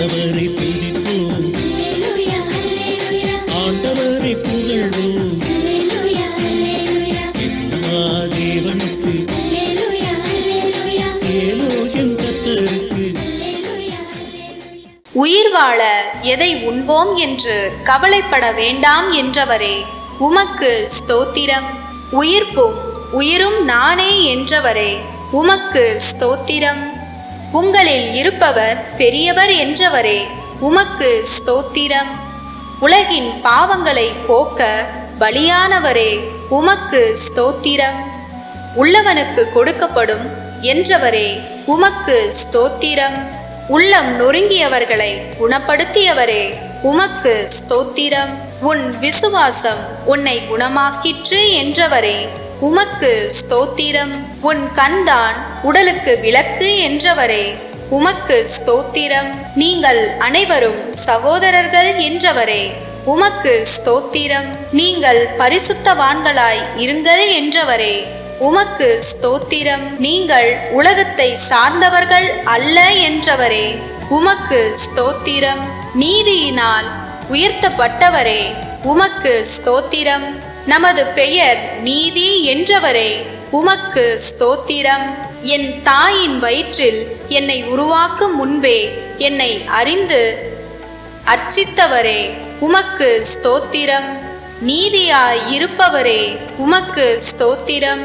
ஆண்டவரை துதிப்போம், ஆண்டவரை புகழ்வோம், தேவனுக்கு ஏலோயம் கர்த்தருக்கு. உயிர் வாழ எதை உண்போம் என்று கவலைப்பட வேண்டாம் என்றவரே உமக்கு ஸ்தோத்திரம். உயிர்ப்பும் உயிரும் நானே என்றவரே உமக்கு ஸ்தோத்திரம். உங்களில் இருப்பவர் பெரியவர் என்றவரே உமக்கு ஸ்தோத்திரம். உலகின் பாவங்களை போக்க பலியானவரே உமக்கு ஸ்தோத்திரம். உள்ளவனுக்கு கொடுக்கப்படும் என்றவரே உமக்கு ஸ்தோத்திரம். உள்ளம் நொறுங்கியவர்களை குணப்படுத்தியவரே உமக்கு ஸ்தோத்திரம். உன் விசுவாசம் உன்னை குணமாக்கிற்று என்றவரே உமக்கு ஸ்தோத்திரம். உன் கண்தான் உடலுக்கு விளக்கு என்றவரே உமக்கு ஸ்தோத்திரம். நீங்கள் அனைவரும் சகோதரர்கள் என்றவரே உமக்கு ஸ்தோத்திரம். நீங்கள் பரிசுத்தவான்களாய் இருங்கள் என்றவரே உமக்கு ஸ்தோத்திரம். நீங்கள் உலகத்தை சார்ந்தவர்கள் அல்ல என்றவரே உமக்கு ஸ்தோத்திரம். நீதியினால் உயர்த்தப்பட்டவரே உமக்கு ஸ்தோத்திரம். நமது பெயர் நீதி என்றவரே உமக்கு ஸ்தோத்திரம். என் தாயின் வயிற்றில் என்னை உருவாக்கும் முன்பே என்னை அறிந்து அர்ச்சித்தவரே உமக்கு ஸ்தோத்திரம். நீதியாய் இருப்பவரே உமக்கு ஸ்தோத்திரம்.